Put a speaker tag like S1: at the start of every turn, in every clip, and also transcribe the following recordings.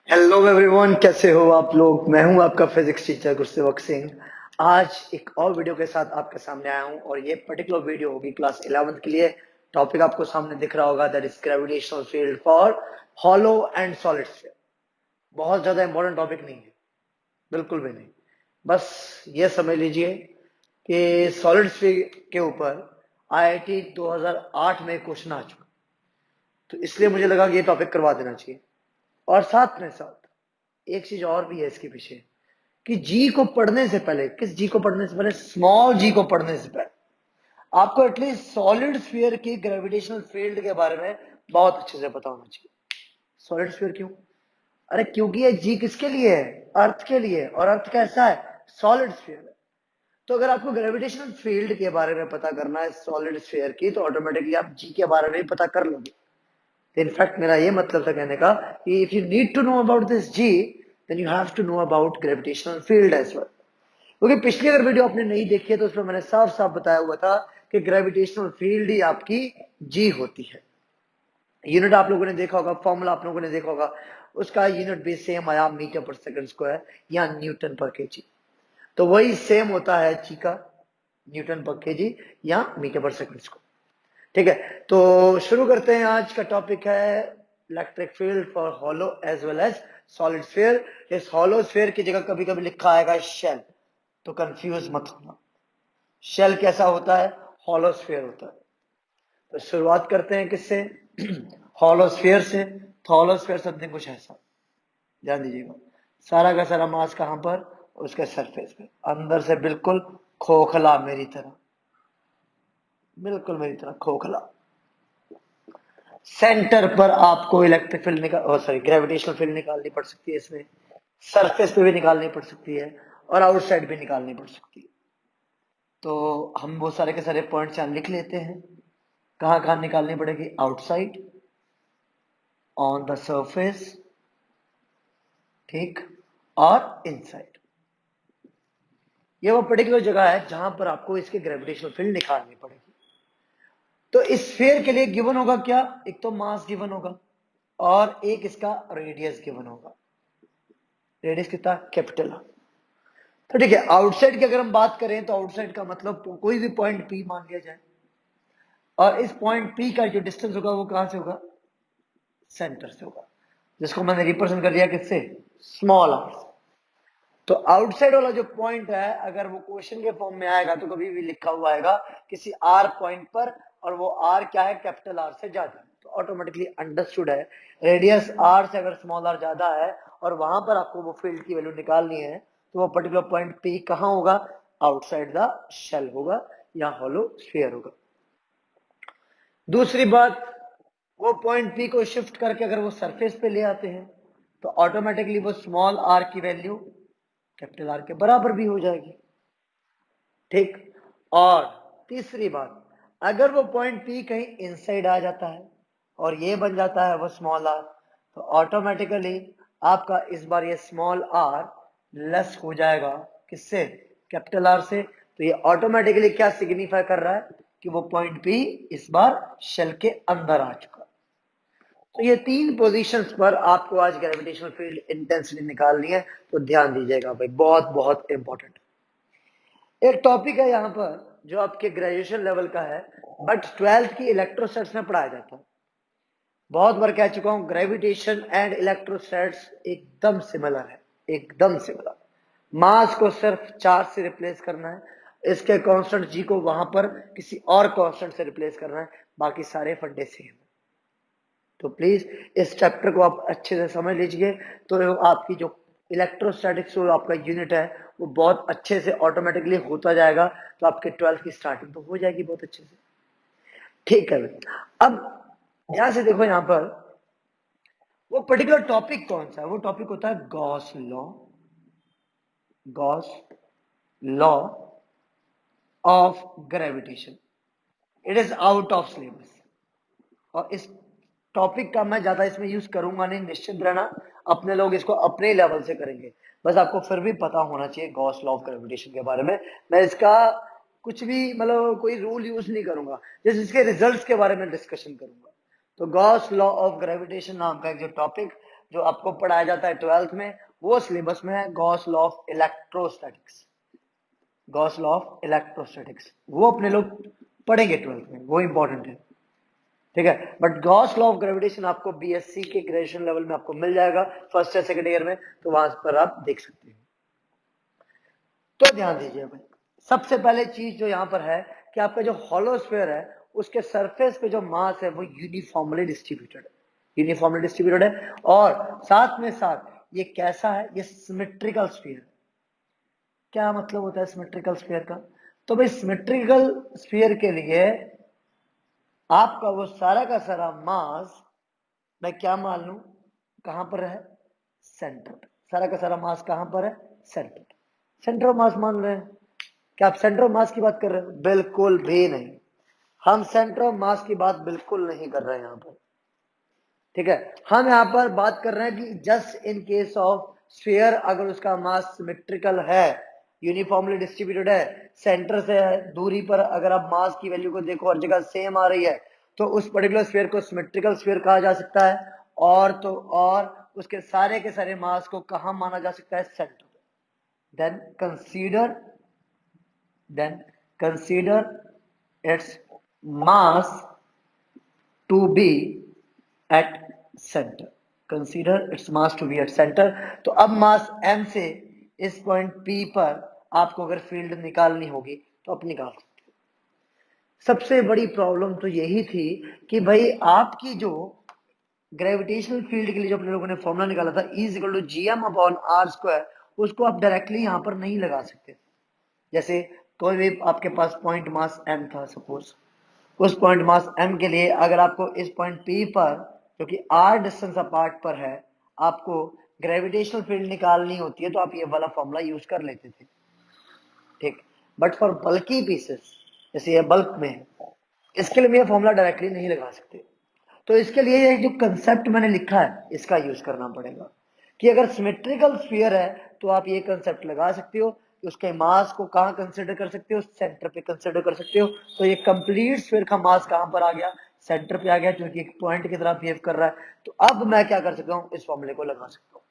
S1: Hello everyone, कैसे हो आप लोग। मैं हूं आपका फिजिक्स टीचर गुरसेवक सिंह। आज एक और वीडियो के साथ आपके सामने आया हूं और ये पर्टिकुलर वीडियो होगी क्लास 11th के लिए। टॉपिक आपको सामने दिख रहा होगा, that is gravitational field for hollow and solid sphere. बहुत ज्यादा इंपॉर्टेंट टॉपिक नहीं है, बिल्कुल भी नहीं। बस ये समझ लीजिए कि सॉलिड स्फीयर के ऊपर आईआईटी 2008 में क्वेश्चन आ चुका, तो इसलिए मुझे लगा कि ये टॉपिक करवा देना चाहिए। और साथ में साथ एक चीज और भी है इसके पीछे, कि जी को पढ़ने से पहले, किस जी को पढ़ने से पहले, स्मॉल जी को पढ़ने से पहले आपको एटलीस्ट सॉलिड स्फीयर की ग्रेविटेशनल फील्ड के बारे में बहुत अच्छे से पता होना चाहिए। सॉलिड स्फीयर क्यों? अरे क्योंकि ये जी किसके लिए है? अर्थ के लिए। और अर्थ कैसा है? सॉलिड स्फीयर है। तो अगर आपको ग्रेविटेशनल फील्ड के बारे में पता करना है सॉलिड स्फीयर की, तो ऑटोमेटिकली आप जी के बारे में भी पता कर लोगे। इनफैक्ट मेरा ये मतलब था कहने का कि if you need to know about this g, then you have to know about gravitational field as well. क्योंकि पिछली अगर वीडियो आपने नहीं देखी है तो उसमें मैंने साफ साफ बताया हुआ था कि ग्रेविटेशनल फील्ड ही आपकी जी होती है। यूनिट आप लोगों ने देखा होगा, फॉर्मूला आप लोगों ने देखा होगा, उसका यूनिट भी सेम आया, मीटर पर सेकंड स्क्वायर या न्यूटन पर केजी। तो वही सेम होता है जी का, न्यूटन पर केजी या मीटर पर सेकंड स्क्वायर। ठीक है, तो शुरू करते हैं। आज का टॉपिक है electric field for hollow as well as solid sphere. इस हॉलो स्फीयर की जगह कभी कभी लिखा आएगा शेल, तो कंफ्यूज मत होना। शेल कैसा होता है? हॉलो स्फीयर होता है। तो शुरुआत करते हैं किससे? हॉलो स्फीयर से। तो हॉलो स्फीयर समथिंग कुछ ऐसा, ध्यान दीजिएगा। सारा का सारा मास कहां पर? उसके सरफेस पे, अंदर से बिल्कुल खोखला, मेरी तरह, बिल्कुल मेरी तरह खोखला। सेंटर पर आपको इलेक्ट्रिक फील्ड ग्रेविटेशनल फील्ड निकालनी पड़ सकती है इसमें। सरफेस पे भी निकालनी पड़ सकती है और आउटसाइड भी निकालनी पड़ सकती है। तो हम वो सारे के सारे पॉइंट्स यहां लिख लेते हैं। कहां कहां निकालनी पड़ेगी? आउटसाइड, ऑन द सरफेस, ठीक, और इनसाइड। ये वो पर्टिकुलर जगह है जहां पर आपको इसके ग्रेविटेशनल फील्ड निकालनी पड़ेगी। तो इस स्फीयर के लिए गिवन होगा क्या? एक तो मास गिवन होगा और एक इसका रेडियस गिवन होगा। रेडियस कितना? कैपिटल। तो ठीक है, आउटसाइड की अगर हम बात करें तो आउटसाइड का मतलब कोई भी पॉइंट पी मान लिया जाए, और इस पॉइंट पी का जो डिस्टेंस होगा वो कहां से होगा? सेंटर से होगा, जिसको मैंने रिप्रेजेंट कर दिया किससे? स्मॉल आर से। तो आउटसाइड वाला जो पॉइंट है, अगर वो क्वेश्चन के फॉर्म में आएगा तो कभी भी लिखा हुआ आएगा किसी आर पॉइंट पर, और वो आर क्या है? कैपिटल आर से ज्यादा है, तो ऑटोमेटिकली अंडरस्टूड है रेडियस आर से अगर स्मॉल आर ज्यादा है और वहां पर आपको वो फील्ड की वैल्यू निकालनी है, तो वो पर्टिकुलर पॉइंट पी कहां होगा? आउटसाइड द शेल होगा या हॉलो स्फीयर होगा। दूसरी बात, वो पॉइंट पी को शिफ्ट करके अगर वो सरफेस पे ले आते हैं तो ऑटोमेटिकली वो स्मॉल आर की वैल्यू कैपिटल आर के बराबर भी हो जाएगी, ठीक। और तीसरी बात, अगर वो पॉइंट पी कहीं इनसाइड आ जाता है और ये बन जाता है वो स्मॉल आर, तो ऑटोमेटिकली आपका इस बार ये स्मॉल आर लेस हो जाएगा किससे? कैपिटल आर से। तो ये ऑटोमेटिकली क्या सिग्निफाई कर रहा है? कि वो पॉइंट पी इस बार शेल के अंदर आ चुका। तो ये तीन पोजीशंस पर आपको आज ग्रेविटेशनल फील्ड इंटेंसिटी निकालनी है, तो ध्यान दीजिएगा भाई, बहुत बहुत इंपॉर्टेंट। एक टॉपिक है यहाँ पर जो आपके ग्रेजुएशन लेवल का है, बट 12th की इलेक्ट्रोस्टैट्स में पढ़ाया जाता है। बहुत बार कह चुका हूं, ग्रेविटेशन एंड इलेक्ट्रोस्टैट्स एकदम सिमिलर है, एकदम सिमिलर। मास को सिर्फ चार्ज से रिप्लेस करना है, इसके कांस्टेंट जी को वहां पर किसी और कांस्टेंट से रिप्लेस करना है, बाकी सारे फंडे सेम। तो प्लीज इस चैप्टर को आप अच्छे से समझ लीजिए, तो आपकी जो इलेक्ट्रोस्टैटिक्स जो आपका यूनिट है वो बहुत अच्छे से ऑटोमेटिकली होता जाएगा। तो आपके 12th की स्टार्टिंग तो हो जाएगी बहुत अच्छे से, ठीक है। अब यहां से देखो, यहां पर वो पर्टिकुलर टॉपिक कौन सा है? वो टॉपिक होता है Gauss law. Gauss law of gravitation. It is out of syllabus, और इस टॉपिक का मैं ज्यादा इसमें यूज करूंगा नहीं, निश्चित रहना। अपने लोग इसको अपने लेवल से करेंगे। बस आपको फिर भी पता होना चाहिए गॉस लॉ ऑफ ग्रेविटेशन के बारे में। मैं इसका कुछ भी मतलब कोई रूल यूज नहीं करूंगा, जैसे इसके रिजल्ट्स के बारे में डिस्कशन करूंगा। तो गॉस लॉ ऑफ ग्रेविटेशन नाम का एक जो टॉपिक जो आपको पढ़ाया जाता है 12th में, वो सिलेबस में है Gauss law of electrostatics. Gauss law of electrostatics वो अपने लोग पढ़ेंगे 12th में, वो इंपॉर्टेंट है, ठीक है। But Gauss law of gravitation आपको बीएससी के ग्रेजुएशन लेवल में आपको मिल जाएगा फर्स्ट या सेकंड ईयर में, तो वहां पर आप देख सकते हैं। तो ध्यान दीजिए भाई, सबसे पहले चीज जो यहां पर है कि आपका जो हॉलोस्फीयर है उसके सरफेस पे जो मास है वो यूनिफॉर्मली डिस्ट्रीब्यूटेड है, यूनिफॉर्मली डिस्ट्रीब्यूटेड है। और साथ में साथ ये कैसा है, ये सिमेट्रिकल स्फीयर। क्या मतलब होता है सिमेट्रिकल स्फीयर का? तो भाई सिमेट्रिकल स्फीयर के लिए आपका वो सारा का सारा मास मैं क्या मान लू, कहां पर है, सेंटर पे। सारा का सारा मास कहां पर है, सेंटर पे। सेंटर ऑफ मास मान रहे हैं। क्या आप सेंटर ऑफ मास की बात कर रहे हैं? बिल्कुल भी नहीं, हम सेंटर ऑफ मास की बात बिल्कुल नहीं कर रहे हैं यहां पर, ठीक है। हम यहां पर बात कर रहे हैं कि just in case of sphere, अगर उसका मास सिमेट्रिकल है, यूनिफॉर्मली डिस्ट्रीब्यूटेड है, सेंटर से दूरी पर अगर आप मास की वैल्यू को देखो हर जगह सेम आ रही है, तो उस पर्टिकुलर स्फीयर को सिमेट्रिकल स्फीयर कहा जा सकता है। और तो और उसके सारे के सारे मास को कहां माना जा सकता है, centre. Then consider its mass to be at centre, consider its mass to be at centre. तो अब मास m से इस पॉइंट P पर आपको अगर फील्ड निकालनी होगी तो आप निकाल सकते हो। सबसे बड़ी प्रॉब्लम तो यही थी कि भाई आपकी जो ग्रेविटेशनल फील्ड के लिए जो अपने लोगों ने फॉर्मूला निकाला था E equal to GM upon R square, उसको आप डायरेक्टली यहां पर नहीं लगा सकते। जैसे कोई भी आपके पास पॉइंट मास m था सपोज, उस पॉइंट मास m के लिए अगर आपको इस पॉइंट P पर जो कि r डिस्टेंस अपार्ट पर है आपको ग्रेविटेशनल फील्ड निकालनी होती है, तो आप ये वाला फॉर्मूला यूज कर लेते थे, ठीक। बट फॉर बल्की पीसेस, जैसे ये बल्क में है, इसके लिए ये फॉर्मूला डायरेक्टली नहीं लगा सकते। तो इसके लिए ये जो कंसेप्ट मैंने लिखा है इसका यूज करना पड़ेगा कि अगर सिमेट्रिकल स्फीयर है तो आप ये कंसेप्ट लगा सकते हो कि उसके मास को कहां कंसीडर कर सकते हो, सेंटर पे कंसीडर कर सकते हो। तो ये कंप्लीट स्फीयर का मास कहां पर आ गया, सेंटर पे आ गया, क्योंकि एक पॉइंट की तरह बिहेव कर रहा है। तो अब मैं क्या कर सकता हूं, इस फॉर्मूले को लगा सकता हूं।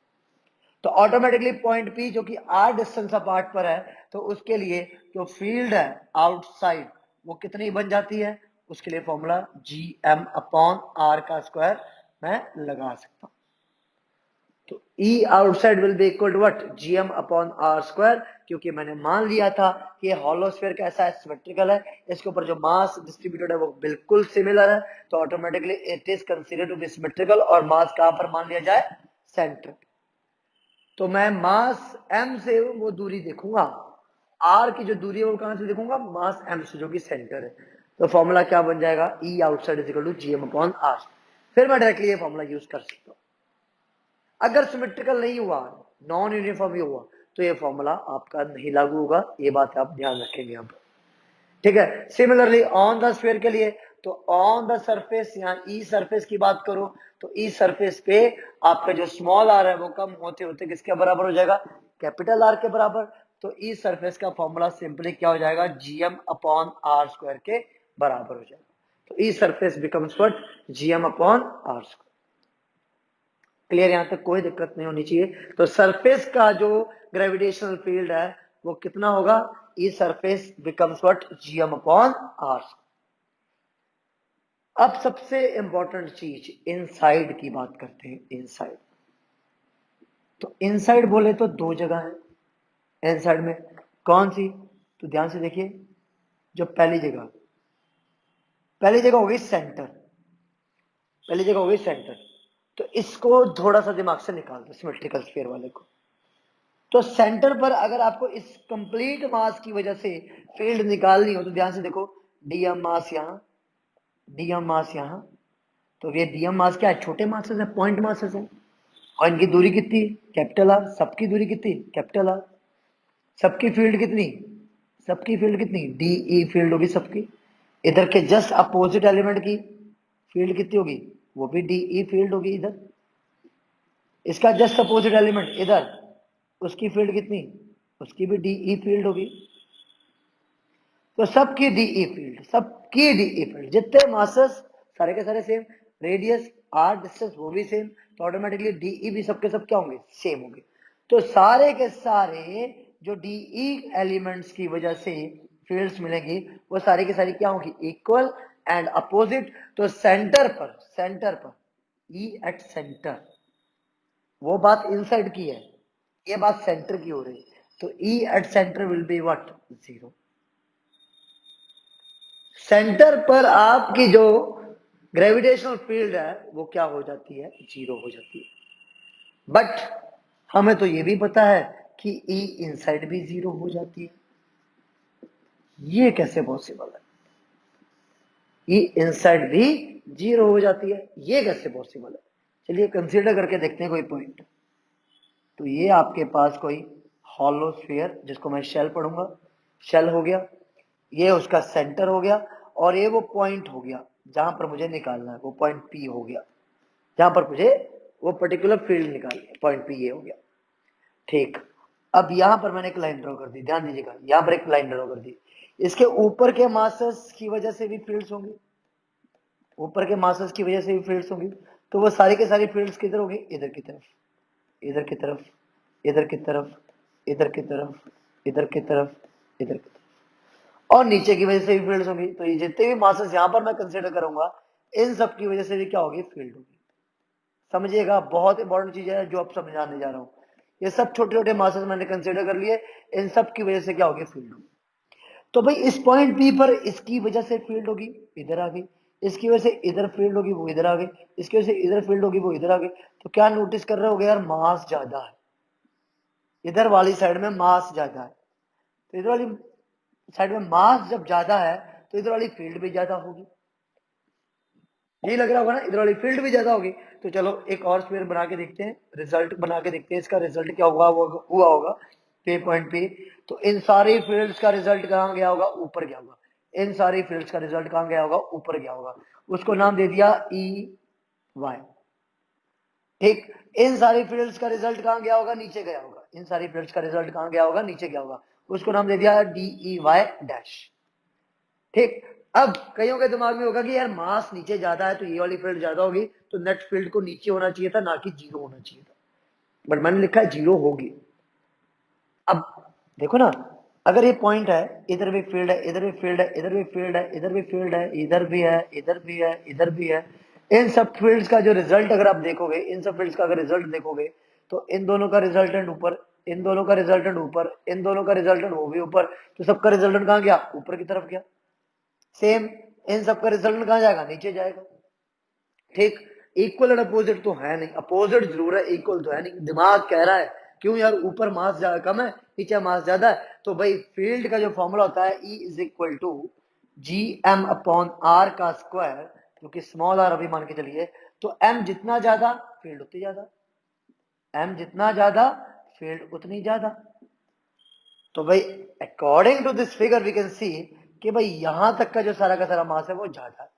S1: तो ऑटोमेटिकली पॉइंट पी जो कि r डिस्टेंस अपार्ट पर है, तो उसके लिए जो फील्ड है आउटसाइड वो कितनी बन जाती है, उसके लिए फॉर्मूला gm अपॉन r का स्क्वायर मैं लगा सकता हूं। तो E outside will be equal to what, gm upon r square, क्योंकि मैंने मान लिया था कि हॉलोस्फीयर कैसा है, सिमेट्रिकल है, इसके ऊपर जो मास डिस्ट्रीब्यूटेड है वो बिल्कुल सिमिलर है, तो automatically it is considered to be symmetrical. और मास कहां पर मान लिया जाए, सेंटर। तो मैं मास m से वो दूरी देखूंगा, r की जो दूरी है वो कहां से देखूंगा, मास m से जो कि सेंटर है। तो फॉर्मूला क्या बन जाएगा, E outside is equal to GM upon R। फिर मैं डायरेक्टली ये फॉर्मूला यूज कर सकता हूं। अगर सिमेट्रिकल नहीं हुआ, नॉन यूनिफॉर्म ही हुआ, तो ये फॉर्मूला आपका नहीं लागू होगा, ये बात आप ध्यान रखेंगे यहाँ पर, ठीक है। सिमिलरली ऑन द स्फीयर के लिए, तो ऑन द सरफेस, यहाँ ई सरफेस की बात करो तो ई सरफेस पे आपका जो स्मॉल आर है वो कम होते होते किसके बराबर हो जाएगा, कैपिटल आर के बराबर। तो ई सरफेस का फॉर्मूला सिंपली क्या हो जाएगा, जीएम अपॉन आर स्क्वायर के बराबर हो जाएगा। तो E surface becomes what, GM upon R square. Clear, यहां तक कोई दिक्कत नहीं होनी चाहिए। तो सरफेस का जो ग्रेविटेशनल फील्ड है वो कितना होगा, E surface becomes what, GM upon R. अब सबसे इंपॉर्टेंट चीज इनसाइड की बात करते हैं। इनसाइड, तो इनसाइड बोले तो दो जगह है इनसाइड में, कौन सी, तो ध्यान से देखिए। जो पहली जगह होगी सेंटर, पहली जगह होगी सेंटर। तो इसको थोड़ा सा दिमाग से निकाल दो, सिमेट्रिकल स्फीयर वाले को। तो सेंटर पर अगर आपको इस कंप्लीट मास की वजह से फील्ड निकालनी हो तो ध्यान से देखो, डीएम मास यहां, डीएम मास यहां। तो ये डीएम मास क्या है, छोटे मासेस है, पॉइंट मासेस है। और इनकी दूरी कितनी, कैपिटल आर। सबकी दूरी कितनी, कैपिटल आर। सबकी फील्ड कितनी, सबकी फील्ड कितनी, डी ई फील्ड होगी सबकी। इधर के जस्ट अपोजिट एलिमेंट की फील्ड कितनी होगी, वो भी डी ई फील्ड होगी इधर। इसका जस्ट अपोजिट एलिमेंट इधर, उसकी फील्ड कितनी, उसकी भी डी ई फील्ड होगी। तो सबकी डी ई फील्ड, सबकी डी ई फील्ड, जितने मासेस सारे के सारे सेम, रेडियस आर, डिस्टेंस वो भी सेम, तो ऑटोमेटिकली डीई भी सबके सब क्या होंगे, सेम होंगे। तो सारे के सारे जो डीई एलिमेंट्स की वजह से फील्ड्स मिलेंगी वो सारी की सारी क्या होगी, इक्वल एंड अपोजिट। तो सेंटर पर ई एट सेंटर, वो बात इनसाइड की है, ये बात सेंटर की हो रही है। तो E at centre will be what, 0। Centre पर आपकी जो ग्रेविटेशनल फील्ड है वो क्या हो जाती है, 0 हो जाती है। बट हमें तो ये भी पता है कि ई इनसाइड भी 0 हो जाती है। ये कैसे पॉसिबल है, ई इनसाइड भी 0 हो जाती है, ये कैसे पॉसिबल है। चलिए कंसीडर करके देखते हैं कोई पॉइंट। तो ये आपके पास कोई हॉलो स्फीयर, जिसको मैं शेल पढ़ूंगा, शेल हो गया, ये उसका सेंटर हो गया, और ये वो पॉइंट हो गया जहां पर मुझे निकालना है, वो पॉइंट पी हो गया, जहां पर मुझे वो पर्टिकुलर फील्ड निकालनी है, पॉइंट पी ये हो गया। ठीक, अब यहां पर मैंने एक लाइन ड्रॉ कर दी, ध्यान दीजिएगा, यहां पर एक लाइन ड्रॉ कर दी। इसके ऊपर के मासेस की वजह से भी फील्ड्स होंगी, ऊपर के मासेस की वजह से भी फील्ड्स होंगी। तो वो सारी के सारी फील्ड्स किधर होगी, इधर की तरफ, इधर की तरफ, इधर की तरफ, इधर की तरफ, इधर की तरफ, इधर की तरफ, और नीचे की वजह से भी फील्ड्स होंगी। तो ये जितने भी मासेस यहां पर मैं कंसीडर करूंगा, इन सब की वजह से भी क्या होगी, फील्ड होगी। समझिएगा, बहुत इंपॉर्टेंट चीज है जो आप समझाने जा रहा हूं। ये सब छोटे छोटे मासेस मैंने कंसीडर कर लिए, इन सब की वजह से क्या होगी, फील्ड होगी। तो भाई इस पॉइंट पी पर इसकी वजह से फील्ड होगी, इधर आ गई, इसकी वजह से इधर फील्ड होगी, वो इधर आ गई, इसकी वजह से इधर फील्ड होगी, वो इधर आ गई। तो क्या नोटिस कर रहे हो यार, मास ज्यादा है, इधर वाली साइड में मास ज्यादा है। तो इधर वाली साइड में मास जब ज्यादा है तो इधर वाली फील्ड भी ज्यादा होगी, यही लग रहा होगा ना, इधर वाली फील्ड भी ज्यादा होगी। तो चलो एक और स्क्वायर बना के देखते हैं, रिजल्ट बना के देखते हैं, इसका रिजल्ट क्या हुआ होगा पे पॉइंट पे। तो इन सारी फील्ड्स का रिजल्ट कहां गया होगा, ऊपर गया होगा। इन सारी फील्ड्स का रिजल्ट कहां गया होगा, ऊपर गया होगा। उसको नाम दे दिया ई वाई। ठीक, इन सारी फील्ड्स का रिजल्ट कहां गया होगा, नीचे गया होगा। इन सारी फील्ड्स का रिजल्ट कहां गया होगा, नीचे गया होगा। उसको नाम दे दिया डी ई वाई डैश। ठीक, अब कईयों के दिमाग में होगा कि यार मास नीचे ज्यादा है तो ये वाली फील्ड ज्यादा होगी, तो नेट फील्ड को नीचे होना चाहिए था, ना कि 0 होना चाहिए था। बट मैंने लिखा है 0 होगी। अब देखो ना, अगर ये पॉइंट है, इधर भी फील्ड है, इधर भी फील्ड है, इधर भी फील्ड है, इधर भी फील्ड है, इधर भी है, इधर भी है, इधर भी है, इन सब फील्ड्स का जो रिजल्ट अगर आप देखोगे, इन सब फील्ड्स का अगर रिजल्ट देखोगे, तो इन दोनों का रिजल्टेंट ऊपर, इन दोनों का रिजल्टेंट ऊपर, इन दोनों का रिजल्टेंट वो भी ऊपर। तो सबका रिजल्टेंट कहां गया, ऊपर की तरफ गया। सेम इन सबका रिजल्ट कहां जाएगा, नीचे जाएगा। ठीक, इक्वल एंड अपोजिट तो है नहीं, अपोजिट जरूर है, इक्वल तो है नहीं। दिमाग कह रहा है क्यों यार, ऊपर मास कम है, नीचे मास ज्यादा है। तो भाई फील्ड का जो फॉर्मूला होता है E is equal to G M upon R का स्क्वायर, जो कि स्मॉल आर अभी मान के चलिए। तो एम जितना ज्यादा फील्ड उतनी ज्यादा, एम जितना ज्यादा फील्ड उतनी ज्यादा। तो भाई according to this figure we can see कि भाई यहां तक का जो सारा का सारा मास है वो ज्यादा है,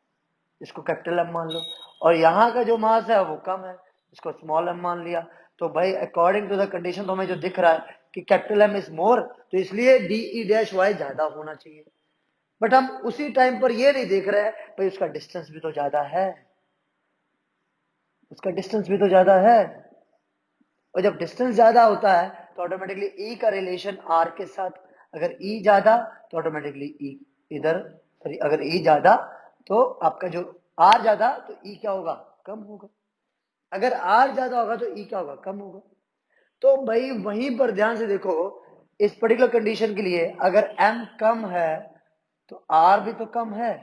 S1: इसको कैपिटल एम मान लो। और यहाँ का जो मास है वो कम है, इसको स्मॉल एम मान लिया। तो भाई अकॉर्डिंग टू द कंडीशन तो हमें जो दिख रहा है कि कैपिटल एम इज मोर, तो इसलिए डी ई डैश वाई ज्यादा होना चाहिए। बट हम उसी टाइम पर ये नहीं देख रहे हैं भाई उसका डिस्टेंस भी तो ज्यादा है, उसका डिस्टेंस भी तो ज्यादा है। और जब डिस्टेंस ज्यादा होता है तो ऑटोमेटिकली ई का रिलेशन आर के साथ, अगर ई ज्यादा तो ऑटोमेटिकली ई इधर, सॉरी अगर ई ज्यादा तो आपका जो आर ज्यादा तो ई क्या होगा, कम होगा। अगर आर ज्यादा होगा तो ई क्या होगा, कम होगा। तो भाई वहीं पर ध्यान से देखो, इस पर्टिकुलर कंडीशन के लिए अगर एम कम है तो आर भी तो कम है,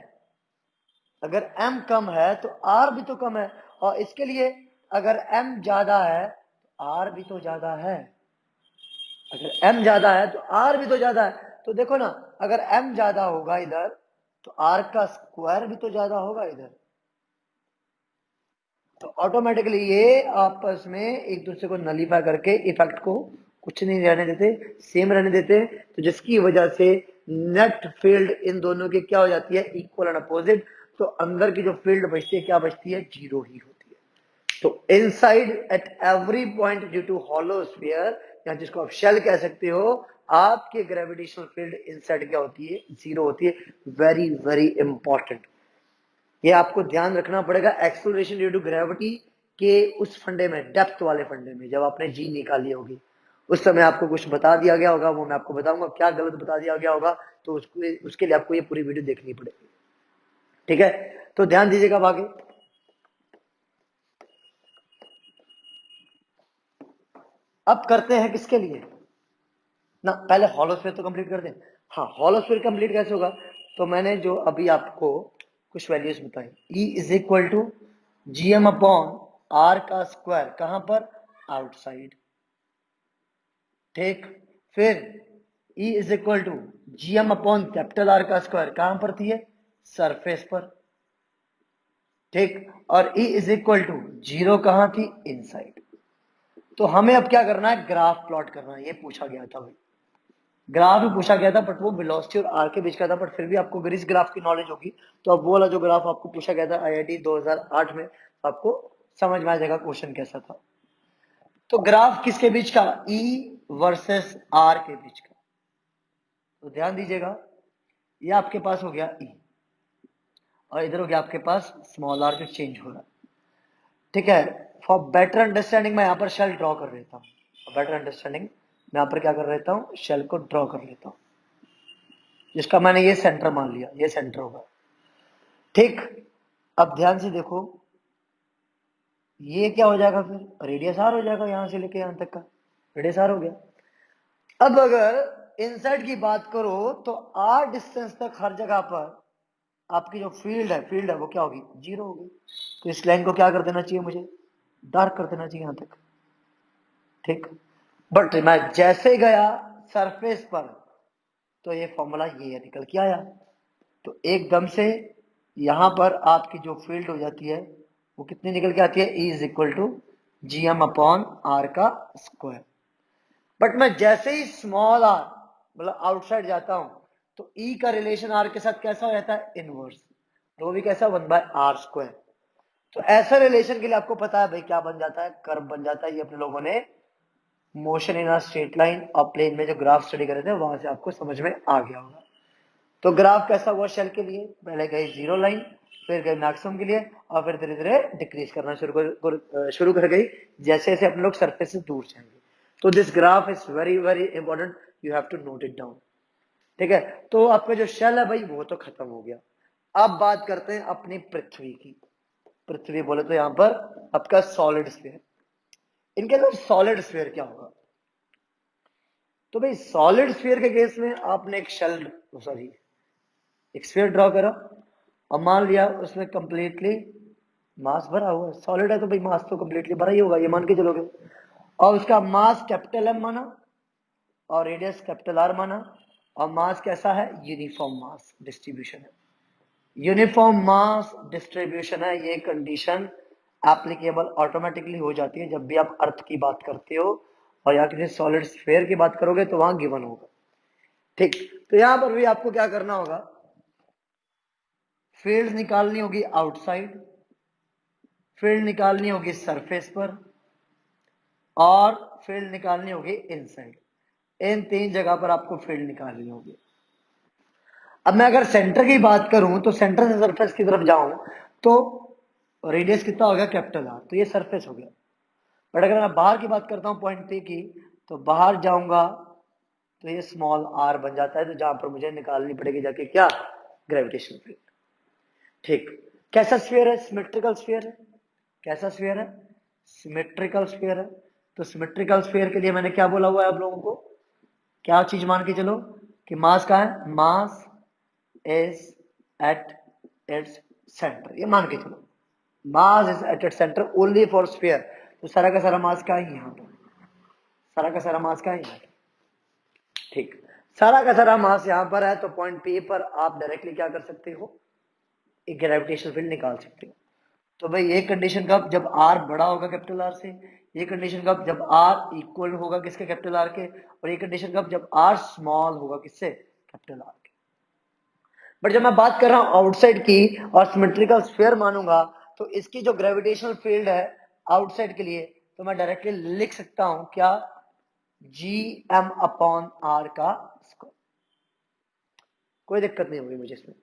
S1: अगर m कम है तो r भी तो कम है। और इसके लिए अगर m ज्यादा है तो r भी तो ज्यादा है, अगर m ज्यादा है तो r भी तो ज्यादा है। तो देखो ना, अगर m ज्यादा होगा इधर तो r का स्क्वायर भी तो ज्यादा होगा इधर। तो ऑटोमेटिकली ये आपस में एक दूसरे को नलीफाई करके इफेक्ट को कुछ नहीं रहने देते, सेम रहने देते। तो जिसकी वजह से नेट फील्ड इन दोनों की क्या हो जाती है, इक्वल एंड अपोजिट। तो अंदर की जो फील्ड बचती है क्या बचती है, 0 ही होती है। तो inside at every point due to hollow sphere, या जिसको आप शेल कह सकते हो, आपके ग्रेविटेशनल फील्ड इनसाइड क्या होती है, 0 होती है। Very very important. ये आपको ध्यान रखना पड़ेगा एक्सेलरेशन ड्यू टू ग्रेविटी के उस फंडे में, डेप्थ वाले फंडे में, जब आपने जी निकाली होगी उस समय आपको कुछ बता दिया गया होगा, वो मैं आपको बताऊंगा क्या गलत बता दिया गया होगा, तो उसके लिए आपको ये पूरी वीडियो देखनी पड़ेगी। ठीक है, तो ध्यान दीजिएगा आगे। अब करते हैं किसके लिए ना, पहले हॉलोस्फीयर तो कंप्लीट कर दें। हाँ, हॉलोस्फीयर कंप्लीट कैसे होगा, तो मैंने जो अभी आपको कुछ वैल्यूज बताई, E is equal to G M upon R का स्क्वायर, कहां पर, आउटसाइड। ठीक, फिर E is equal to G M upon capital R का स्क्वायर, कहां पर थी ये, सरफेस पर। ठीक, और E इज इक्वल टू 0 कहां थी, इनसाइड। तो हमें अब क्या करना है, ग्राफ प्लॉट करना है, ये पूछा गया था भाई, ग्राफ भी पूछा गया था, बट वो वेलोसिटी और आर के बीच का था, बट फिर भी आपको अगर इस ग्राफ की नॉलेज होगी तो अब वो वाला जो ग्राफ आपको पूछा गया था आईआईटी 2008 में, आपको समझ में आ जाएगा क्वेश्चन कैसा था। तो ग्राफ किसके बीच का, ई वर्सेस आर के बीच का। तो ध्यान दीजिएगा, ये आपके पास हो गया ई, और इधर हो गया आपके पास स्मॉल आर जो चेंज हो रहा है। ठीक है, फॉर बेटर अंडरस्टैंडिंग मैं यहाँ पर शेल ड्रॉ कर लेता हूँ, फॉर बेटर अंडरस्टैंडिंग मैं यहाँ पर क्या कर लेता हूँ, शेल को ड्रॉ कर लेता हूँ, जिसका मैंने ये सेंटर मान लिया, ये सेंटर होगा। ठीक, अब ध्यान से देखो, ये क्या हो जाएगा, फिर रेडियस आर हो जाएगा, यहां से लेके यहां तक का रेडियस आर हो गया। अब अगर इनसाइड की बात करो तो आर डिस्टेंस तक हर जगह पर आपकी जो फील्ड है वो क्या होगी, जीरो होगी। तो इस लाइन को क्या कर देना चाहिए, मुझे डार्क कर देना चाहिए यहां तक। ठीक, बट मैं जैसे गया सरफेस पर तो ये फॉर्मूला ये निकल के आया, तो एकदम से यहां पर आपकी जो फील्ड हो जाती है वो कितनी निकल के आती है, E is equal to G M upon R का स्क्वायर। बट मैं जैसे ही स्मॉल आर मतलब आउटसाइड जाता हूं तो E का रिलेशन आर के साथ कैसा हो जाता है, इनवर्स, तो वो भी कैसा, 1/r²। तो ऐसा रिलेशन के लिए आपको पता है भाई क्या बन जाता है, कर्व बन जाता है। ये अपने लोगों ने motion in a straight line और प्लेन में जो ग्राफ स्टडी करे थे वहां से आपको समझ में आ गया होगा। तो ग्राफ कैसा हुआ शेल के लिए, पहले गई जीरो लाइन, फिर गई मैक्सिमम के लिए, और फिर धीरे धीरे डिक्रीज करना शुरू कर गई जैसे जैसे अपने लोग सरफेस से दूर जाएंगे। तो this graph is very very important, you have to note it down. ठीक है, तो आपका जो शेल है भाई वो तो खत्म हो गया। अब बात करते हैं अपनी पृथ्वी की। पृथ्वी बोले तो यहाँ पर आपका सॉलिड स्फीयर, इनके अंदर सॉलिड स्फीयर क्या होगा, तो भाई सॉलिड स्फीयर के केस में आपने एक शेल, सॉरी एक स्फीयर ड्रॉ करा और मान लिया उसमें कंप्लीटली मास भरा हुआ है, सॉलिड है तो भाई मास तो कंप्लीटली भरा ही होगा, ये मान के चलोगे। और उसका मास कैपिटल एम माना और रेडियस कैपिटल आर माना, और मास कैसा है, यूनिफॉर्म मास डिस्ट्रीब्यूशन है, यूनिफॉर्म मास डिस्ट्रीब्यूशन है। ये कंडीशन एप्लीकेबल ऑटोमेटिकली हो जाती है जब भी आप अर्थ की बात करते हो और या किसी सॉलिड स्फीयर की बात करोगे तो वहां गिवन होगा। ठीक, तो यहां पर भी आपको क्या करना होगा, फील्ड निकालनी होगी आउटसाइड, फील्ड निकालनी होगी सरफेस पर, और फील्ड निकालनी होगी इनसाइड। इन तीन जगह पर आपको फील्ड निकालनी होगी। अब मैं अगर सेंटर की बात करूं तो सेंटर से सरफेस की तरफ जाऊं तो रेडियस कितना हो गया, कैपिटल आर, तो ये सरफेस हो गया। बट अगर मैं बाहर की बात करता हूं पॉइंट पी की, तो बाहर जाऊंगा तो ये स्मॉल आर बन जाता है, तो जहां पर मुझे निकालनी पड़ेगी जाके क्या, ग्रेविटेशन फील्ड। ठीक, कैसा स्फीयर है, सिमेट्रिकल स्फीयर है। कैसा स्फीयर है, सिमेट्रिकल स्फीयर है। तो सिमेट्रिकल स्फीयर के लिए मैंने क्या बोला हुआ है आप लोगों को, क्या चीज मान के चलो कि मास का है, mass is at its centre, ये मान के चलो mass is at its centre only for sphere. तो सारा का सारा मास का है यहाँ पर, सारा का सारा मास का है यहाँ। ठीक, सारा का सारा मास यहाँ पर है, तो पॉइंट पी पर आप डायरेक्टली क्या कर सकते हो, एक ग्रेविटेशनल फील्ड निकाल सकते हो। तो भाई ये कंडीशन कब, जब आर बड़ा होगा कैपिटल आर से, ये कंडीशन कब, जब आर इक्वल होगा किसके, कैपिटल आर के, और ये कंडीशन कब, जब आर स्मॉल होगा किससे, कैपिटल आर के। बट जब मैं बात कर रहा हूं आउटसाइड की और सिमेट्रिकल स्फीयर मानूंगा, तो इसकी जो ग्रेविटेशनल फील्ड है आउटसाइड के लिए, तो मैं डायरेक्टली लिख सकता हूं क्या, जी एम अपॉन आर का स्क्वायर। कोई दिक्कत नहीं होगी मुझे इसमें,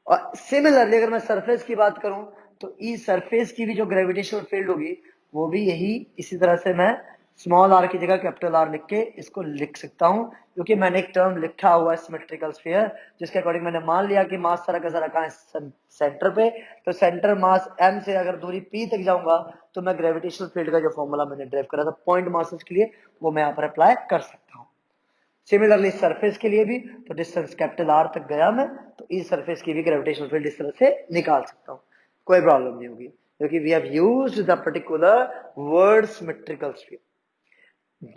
S1: और सिमिलरली अगर मैं सरफेस की बात करूं तो ई सरफेस की भी जो ग्रेविटेशनल फील्ड होगी वो भी यही इसी तरह से मैं स्मॉल आर की जगह कैपिटल आर लिख के इसको लिख सकता हूं, क्योंकि मैंने एक टर्म लिखा हुआ है सिमेट्रिकल स्फीयर, जिसके अकॉर्डिंग मैंने मान लिया कि मास सारा का सारा कहां है सेंटर पे, तो सेंटर मास m से अगर दूरी p तक जाऊंगा तो मैं ग्रेविटेशनल फील्ड का जो फॉर्मूला मैंने ड्राइव करा था पॉइंट मासेस के लिए वो मैं यहां पर अप्लाई कर सकता हूं। सिमिलरली सरफेस के लिए भी तो डिस्टेंस कैपिटल आर तक गया मैं तो इस सरफेस की भी ग्रेविटेशनल फील्ड इस तरह से निकाल सकता हूं, कोई प्रॉब्लम नहीं होगी, क्योंकि we have used the particular word symmetrical sphere.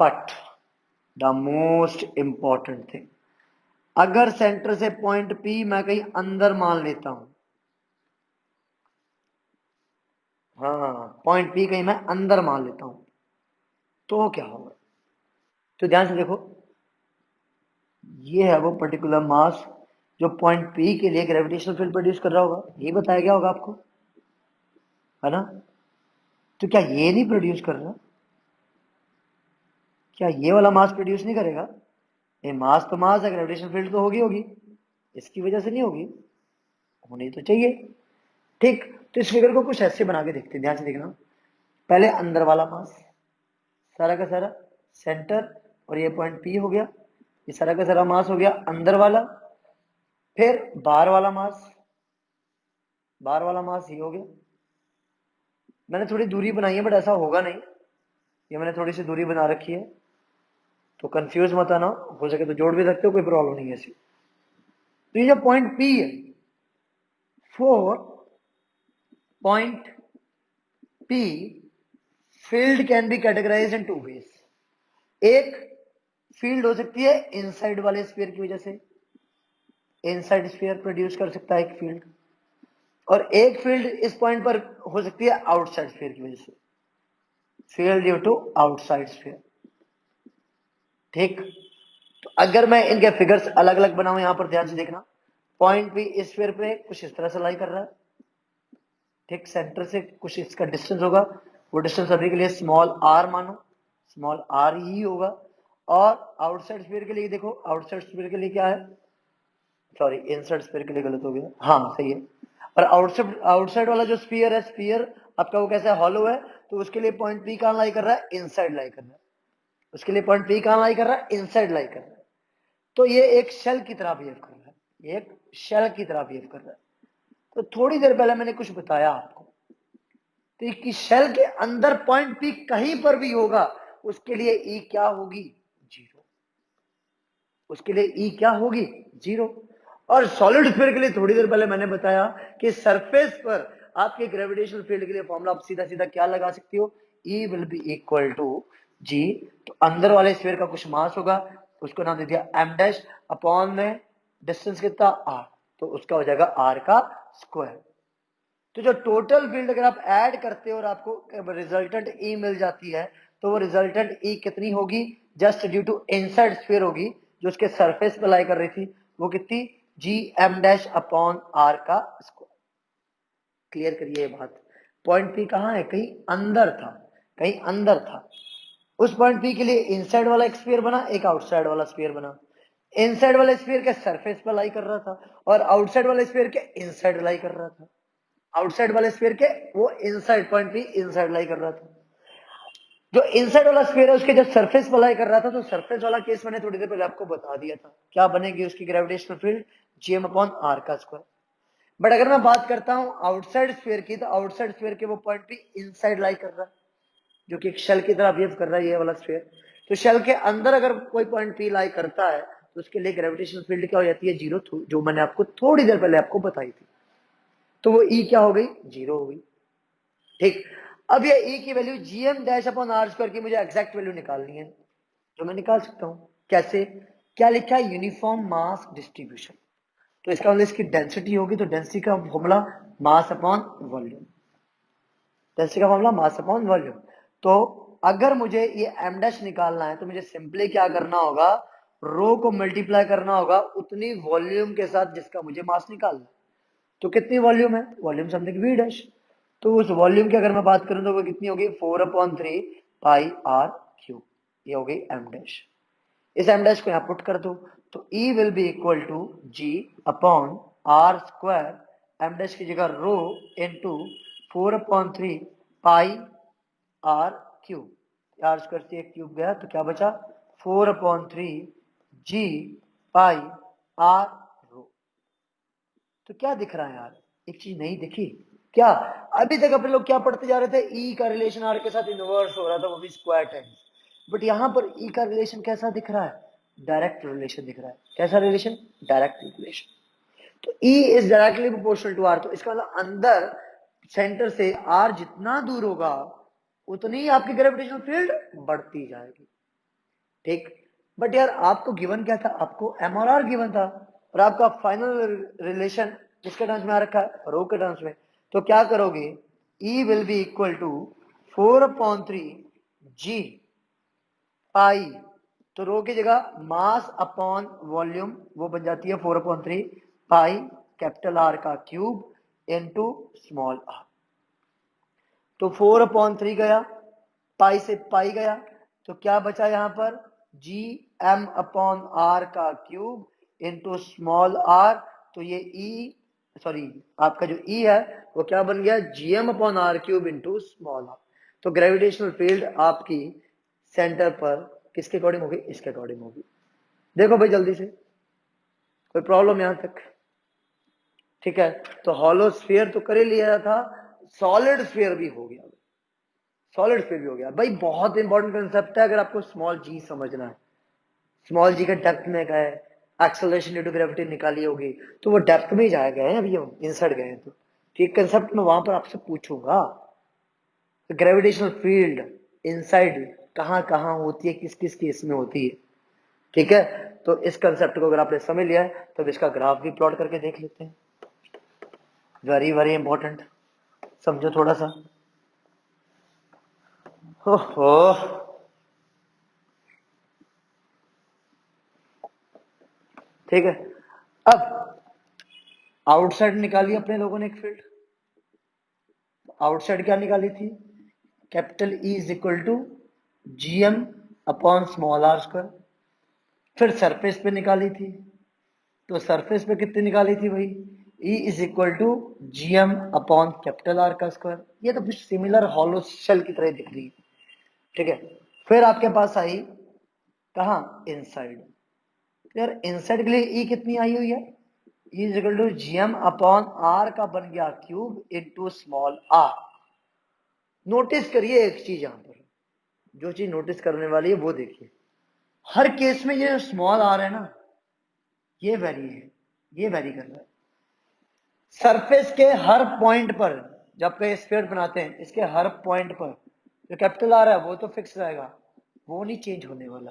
S1: But the most important thing, अगर सेंटर से पॉइंट पी मैं कहीं अंदर मान लेता हूं, हाँ पॉइंट पी कहीं मैं अंदर मान लेता हूं, तो क्या होगा? तो ध्यान से देखो, ये है वो पर्टिकुलर मास जो पॉइंट पी के लिए ग्रेविटेशनल फील्ड प्रोड्यूस कर रहा होगा, ये बताया गया होगा आपको, है ना? तो क्या ये नहीं प्रोड्यूस कर रहा? क्या ये वाला मास प्रोड्यूस नहीं करेगा? ये मास तो मास है, ग्रेविटेशनल फील्ड तो होगी होगी, इसकी वजह से नहीं होगी, होनी तो चाहिए। ठीक, तो इस फिगर को कुछ ऐसे बना के देखते हैं, ध्यान से देखना। पहले अंदर वाला मास सारा का सारा सेंटर, और ये पॉइंट पी हो गया, ये सारा का सारा मास हो गया अंदर वाला। फिर बाहर वाला मास ये हो गया। मैंने थोड़ी दूरी बनाई है बट ऐसा होगा नहीं, ये मैंने थोड़ी सी दूरी बना रखी है, तो कंफ्यूज मत आना, हो सके तो जोड़ भी सकते हो, कोई प्रॉब्लम नहीं है ऐसी। तो ये जो पॉइंट पी है, for point P field can be categorise in two ways. एक फील्ड हो सकती है इनसाइड वाले स्फीयर की वजह से, इनसाइड स्फीयर प्रोड्यूस कर सकता है एक फील्ड, और एक फील्ड इस पॉइंट पर हो सकती है आउटसाइड स्फीयर की वजह से, field due to outside sphere. ठीक, तो अगर मैं इनके फिगर्स अलग अलग बनाऊं, यहां पर ध्यान से देखना, पॉइंट भी इस स्फीयर पे कुछ इस तरह से लाई कर रहा है, ठीक, सेंटर से कुछ इसका डिस्टेंस होगा, वो डिस्टेंस अभी के लिए स्मॉल आर मानो, स्मॉल आर ही होगा। और आउटसाइड स्फीयर के लिए देखो, आउटसाइड स्फीयर के लिए क्या है, सॉरी इनसाइड स्फीयर के लिए गलत हो गया, हाँ सही है। और आउटसाइड आउटसाइड वाला जो स्फीयर है, स्फीयर आपका वो कैसा है, हॉलो है, तो उसके लिए पॉइंट पी कहां लाई कर रहा है, इनसाइड लाई कर रहा है, उसके लिए पॉइंट पी कहां लाई कर रहा है, इनसाइड लाई कर रहा है। तो ये एक शेल की तरह बिहेव कर रहा है, ये एक शेल की तरह बिहेव कर रहा है। तो थोड़ी देर पहले मैंने कुछ बताया आपको, तो कि शेल के अंदर पॉइंट पी कहीं पर भी होगा, उसके लिए ई क्या होगी, जीरो, उसके लिए ई क्या होगी, जीरो। और सॉलिड स्फीयर के लिए थोड़ी देर पहले मैंने बताया कि सरफेस पर आपके ग्रेविटेशनल फील्ड के लिए फॉर्मूला आप सीधा सीधा क्या लगा सकती हो, ई विल बी इक्वल टू जी, तो अंदर वाले स्फीयर का कुछ मास होगा, उसको नाम दे दिया एम डैश, अपॉन में डिस्टेंस कितना आर, तो उसका हो जाएगा आर का स्क्वायर। तो जो टोटल फील्ड अगर आप ऐड करते हो और आपको रिजल्टेंट ई मिल जाती है, तो वो रिजल्टेंट ई कितनी होगी, just due to inside sphere होगी, जो उसके सरफेस पे लाई कर रही थी, वो कितनी, G M dash upon R का स्क्वायर। क्लियर करिए ये बात, पॉइंट पी कहां है, कहीं अंदर था, कहीं अंदर था। उस पॉइंट पी के लिए इनसाइड वाला एक स्फीयर बना, एक आउटसाइड वाला स्फीयर बना। इनसाइड वाले स्फीयर के सरफेस पर लाई कर रहा था, और आउटसाइड वाले स्फीयर के इनसाइड लाई कर रहा था, आउटसाइड वाले स्फीयर के वो इनसाइड पॉइंट भी इनसाइड लाई कर रहा था। जो इनसाइड वाला स्फीयर है उसके जब सरफेस पर लाई कर रहा था, तो सरफेस वाला केस मैंने थोड़ी देर पहले आपको बता दिया था, क्या बनेगी उसकी gravitational field, GM upon R का स्क्वायर। बट अगर मैं बात करता हूं आउटसाइड स्फीयर की, तो आउटसाइड स्फीयर के वो पॉइंट भी इनसाइड लाई कर रहा है, जो कि एक शेल की तरह बिहेव कर रहा है ये वाला स्फीयर। तो शेल के अंदर अगर कोई पॉइंट पी लाई करता है, तो उसके लिए ग्रेविटेशनल फील्ड क्या हो जाती है, जीरो, जो मैंने आपको थोड़ी देर पहले आपको बताई थी। तो वो ई क्या हो गई, जीरो हो गई। ठीक, अब ये ई की value GM dash upon R square की मुझे एग्जैक्ट वैल्यू निकालनी है, जो मैं निकाल सकता हूं कैसे, क्या लिखा है, यूनिफॉर्म मास डिस्ट्रीब्यूशन। तो इसका मतलब इसकी डेंसिटी होगी, तो डेंसिटी का formula mass upon volume, density का फॉर्मूला मास अपॉन वॉल्यूम। तो अगर मुझे ये एम डैश निकालना है, तो मुझे सिंपली क्या करना होगा, रो को मल्टीप्लाई करना होगा उतनी वॉल्यूम के साथ जिसका मुझे मास निकालना है। तो कितनी वॉल्यूम है, वॉल्यूम समथिंग वी डैश, तो उस वॉल्यूम की अगर मैं बात करूं तो वो कितनी होगी, 4/3 पाई आर क्यूब, ये हो गई एम डैश। इस एम डैश को यहां पुट कर दो, तो E will be equal to G upon R square M dash की जगह rho into 4/3 pi R cube. R square से एक क्यूब गया तो क्या बचा 4/3 जी पाई आर रो। तो क्या दिख रहा है यार, एक चीज नहीं दिखी क्या? अभी तक अपने लोग क्या पढ़ते जा रहे थे, ई का रिलेशन आर के साथ इनवर्स हो रहा था, वो भी स्क्वायर टाइम्स। बट यहां पर ई का रिलेशन कैसा दिख रहा है? डायरेक्ट रिलेशन दिख रहा है। कैसा रिलेशन? Direct relation. तो E is directly proportional to R। तो इसका मतलब अंदर सेंटर से R जितना दूर होगा उतनी ही आपकी ग्रेविटेशनल फील्ड बढ़ती जाएगी। ठीक, बट यार आपको गिवन क्या था? आपको एम और आर गिवन था, और आपका फाइनल रिलेशन किसके टर्म्स में आ रखा है? रो के टर्म्स में। तो क्या करोगे? E will be equal to 4/3 G pi, तो रो की जगह मास अपॉन वॉल्यूम, वो बन जाती है 4/3 पाई कैपिटल आर का क्यूब इनटू स्मॉल आर। तो 4/3 गया, पाई से पाई गया, तो क्या बचा यहां पर? जी एम अपॉन आर का क्यूब इनटू स्मॉल आर। तो ये ई, सॉरी आपका जो ई है वो क्या बन गया? G M upon R cube into small R. तो ग्रेविटेशनल फील्ड आपकी सेंटर पर किसके अकॉर्डिंग होगी? इसके अकॉर्डिंग होगी। देखो भाई जल्दी से, कोई प्रॉब्लम यहां तक? ठीक है, तो हॉलो स्फीयर तो कर ही लिया था, सॉलिड स्फीयर भी हो गया। सॉलिड स्फीयर भी हो गया भाई। बहुत इंपॉर्टेंट कंसेप्ट है अगर आपको स्मॉल जी समझना है। स्मॉल जी का डेप्थ में गए, एक्सेलरेशन ड्यू टू ग्रेविटी निकाली होगी, तो वो डेप्थ में ही जाए गए हैं अभी हम इंसर्ट गए हैं। तो ठीक कंसेप्ट मैं वहां पर आपसे पूछूंगा, ग्रेविटेशनल फील्ड इनसाइड कहां कहां होती है, किस किस केस में होती है। ठीक है, तो इस कंसेप्ट को अगर आपने समझ लिया है तो इसका ग्राफ भी प्लॉट करके देख लेते हैं। वेरी वेरी इंपॉर्टेंट, समझो थोड़ा सा। ओहो, ठीक है। अब आउटसाइड निकाली अपने लोगों ने एक फील्ड। आउटसाइड क्या निकाली थी? Capital E is equal to G M upon small R square. फिर सरफेस पे निकाली थी, तो सरफेस पे कितनी निकाली थी भाई? E is equal to G M upon capital R का स्क्वायर। ये तो कुछ सिमिलर हॉलो शेल की तरह दिख रही है। ठीक है, फिर आपके पास आई कहा? इनसाइड। यार इनसाइड के लिए ई कितनी आई हुई है? E is equal to G M upon R का बन गया cube into small R. Notice करिए एक चीज यहां पर, जो चीज नोटिस करने वाली है वो देखिए। हर केस में ये स्मॉल आर है ना, ये वेरी है, ये वेरी कर रहा है। सरफेस के हर पॉइंट पर जब पे स्फीयर बनाते हैं, इसके हर पॉइंट पर जो कैपिटल आर है वो तो फिक्स रहेगा, वो नहीं चेंज होने वाला।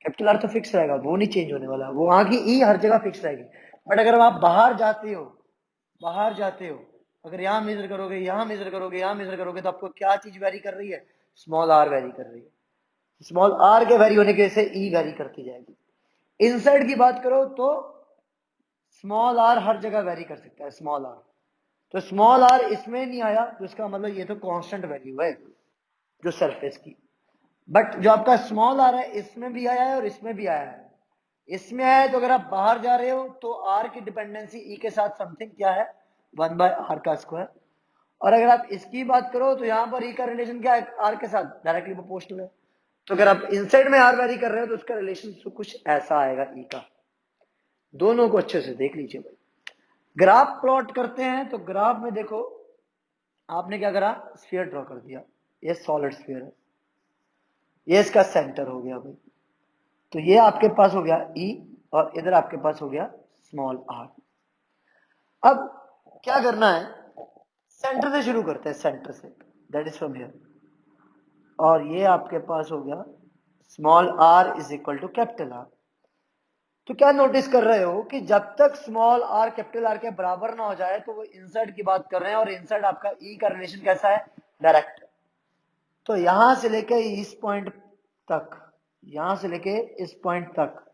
S1: कैपिटल आर तो फिक्स रहेगा, वो नहीं चेंज होने वाला। वो वहां की ई हर जगह फिक्स रहेगी। बट अगर आप बाहर जाते हो, बाहर जाते हो, अगर यहाँ मेजर करोगे, यहाँ मेजर करोगे, यहाँ मेजर करोगे, तो आपको क्या चीज वेरी कर रही है? स्मॉल आर वेरी कर रही है। स्मॉल आर के वेरी होने की वजह से ई वेरी करती जाएगी। इनसाइड की बात करो तो स्मॉल आर हर जगह वेरी कर सकता है, स्मॉल आर। तो स्मॉल आर इसमें नहीं आया तो इसका मतलब ये तो कांस्टेंट वैल्यू है जो सरफेस की। बट जो आपका स्मॉल आर है इसमें भी आया है और इसमें भी आया है। इसमें आया है तो अगर आप बाहर जा रहे हो तो आर की डिपेंडेंसी ई के साथ समथिंग क्या है? 1/r का स्क्वायर। और अगर आप इसकी बात करो तो यहां पर ई का रिलेशन क्या है? आर के साथ डायरेक्टली प्रोपोर्शनल है। तो अगर आप इनसाइड में आर वेरी कर रहे हो तो उसका रिलेशन तो कुछ ऐसा आएगा ई का। दोनों को अच्छे से देख लीजिए भाई। ग्राफ प्लॉट करते हैं तो ग्राफ में देखो, आपने क्या करा? स्फीयर ड्रॉ कर दिया। ये सॉलिड स्फीयर है, ये इसका सेंटर हो गया भाई। तो ये आपके पास हो गया ई, और इधर आपके पास हो गया स्मॉल आर। अब क्या करना है? सेंटर से शुरू करते हैं, सेंटर से, दैट इज फ्रॉम हियर। और ये आपके पास हो गया small R is equal to capital R. तो क्या नोटिस कर रहे हो कि जब तक स्मॉल आर कैपिटल आर के बराबर ना हो जाए तो वो इंसर्ट की बात कर रहे हैं, और इंसर्ट आपका ई का रिलेशन कैसा है? डायरेक्ट। तो यहां से लेके इस पॉइंट तक, यहां से लेके इस पॉइंट तक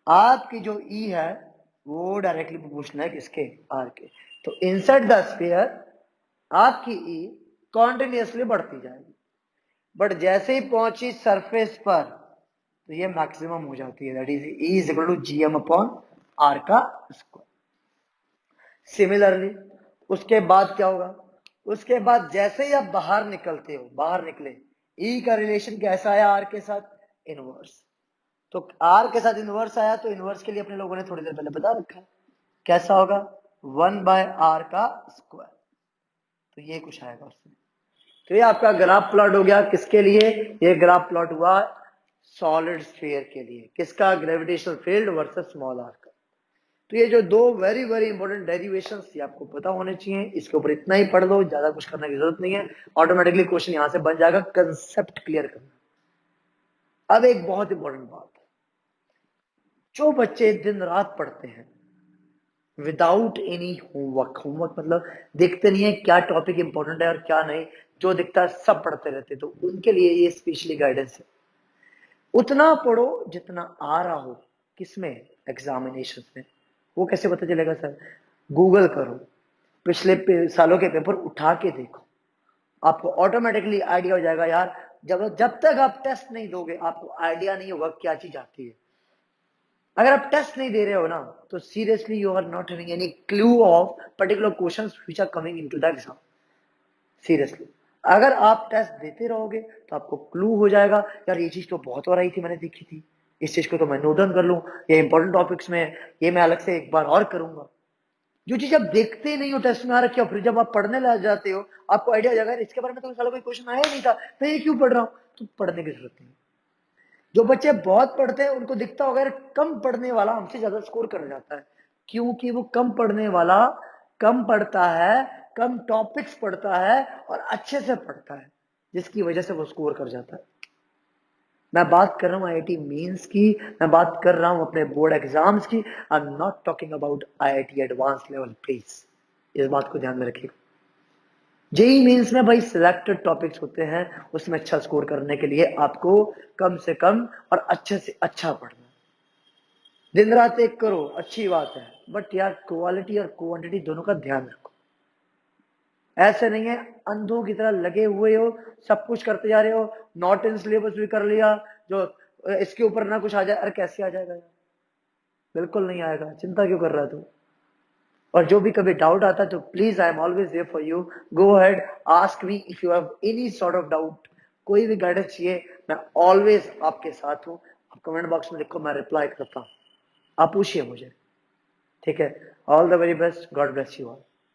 S1: आपकी जो ई है वो डायरेक्टली प्रोपोर्शनल है किसके? आर के। तो इनसाइड द स्फीयर आपकी ई कॉन्टिन्यूसली बढ़ती जाएगी, बट जैसे ही पहुंची सरफेस पर तो ये मैक्सिमम हो जाती है, that is E is equal to G M upon R का स्क्वायर। सिमिलरली उसके बाद क्या होगा, उसके बाद जैसे ही आप बाहर निकलते हो, बाहर निकले, ई का रिलेशन कैसा आया आर के साथ, इनवर्स। तो आर के साथ इनवर्स आया तो इनवर्स के लिए अपने लोगों ने थोड़ी देर पहले बता रखा है, कैसा होगा, 1/r का स्क्वायर। तो ये कुछ आएगा उसमें। तो ये आपका ग्राफ प्लॉट हो गया, किसके लिए, ये ग्राफ प्लॉट हुआ सॉलिड स्फीयर के लिए, किसका, gravitational field versus small R का। तो ये जो दो वेरी वेरी इंपॉर्टेंट डेरिवेशन थी आपको पता होने चाहिए, इसके ऊपर इतना ही पढ़ लो, ज्यादा कुछ करने की जरूरत नहीं है, ऑटोमेटिकली क्वेश्चन यहां से बन जाएगा, कंसेप्ट क्लियर करना। अब एक बहुत इंपॉर्टेंट बात, जो बच्चे दिन रात पढ़ते हैं विदाउट एनी होमवर्क, होमवर्क मतलब देखते नहीं है क्या टॉपिक इंपॉर्टेंट है और क्या नहीं, जो दिखता है सब पढ़ते रहते, तो उनके लिए ये स्पेशली गाइडेंस है। उतना पढ़ो जितना आ रहा हो, किसमें, एग्जामिनेशन में। वो कैसे पता चलेगा सर, गूगल करो, पिछले सालों के पेपर उठा के देखो, आपको ऑटोमेटिकली आइडिया हो जाएगा यार। जब जब तक आप टेस्ट नहीं दोगे आपको आइडिया नहीं होगा क्या चीज आती है। अगर आप टेस्ट नहीं दे रहे हो ना, तो seriously you are not having any clue of particular questions which are coming into the exam. Seriously, अगर आप टेस्ट देते रहोगे तो आपको क्लू हो जाएगा, यार ये चीज तो बहुत बार आई थी, मैंने देखी थी, इस चीज को तो मैं नोट डाउन कर लूं, ये इंपॉर्टेंट टॉपिक्स में, ये मैं अलग से एक बार और करूंगा। जो चीज आप देखते ही नहीं हो टेस्ट में आ रखी हो, फिर जब आप पढ़ने लग जाते हो आपको आइडिया हो जाएगा इसके बारे में तो सालों कोई क्वेश्चन आया ही नहीं था, मैं ये क्यों पढ़ रहा हूँ। तो पढ़ने की जरूरत नहीं। जो बच्चे बहुत पढ़ते हैं उनको दिखता होगा यार कम पढ़ने वाला हमसे ज्यादा स्कोर कर जाता है, क्योंकि वो कम पढ़ने वाला कम पढ़ता है, कम टॉपिक्स पढ़ता है और अच्छे से पढ़ता है, जिसकी वजह से वो स्कोर कर जाता है। मैं बात कर रहा हूँ आईआईटी मेंस की, मैं बात कर रहा हूँ अपने बोर्ड एग्जाम्स की, I am not talking about IIT advance level, please इस बात को ध्यान में रखिएगा। जेई मीन्स में भाई सिलेक्टेड टॉपिक्स होते हैं, उसमें अच्छा स्कोर करने के लिए आपको कम से कम और अच्छे से अच्छा पढ़ना। दिन रात एक करो अच्छी बात है, बट यार क्वालिटी और क्वांटिटी दोनों का ध्यान रखो। ऐसे नहीं है अंधों की तरह लगे हुए हो, सब कुछ करते जा रहे हो, नॉट इन सिलेबस भी कर लिया, जो इसके ऊपर ना कुछ आ जाए, अरे कैसे आ जाएगा यार, बिल्कुल नहीं आएगा, चिंता क्यों कर रहा है तू। और जो भी कभी डाउट आता है तो please I am always there for you, go ahead, ask me if you have any sort of doubt, कोई भी गाइडेंस चाहिए, मैं ऑलवेज आपके साथ हूँ। आप कमेंट बॉक्स में लिखो, मैं रिप्लाई करता हूँ, आप पूछिए मुझे, ठीक है। All the very best, God bless you all.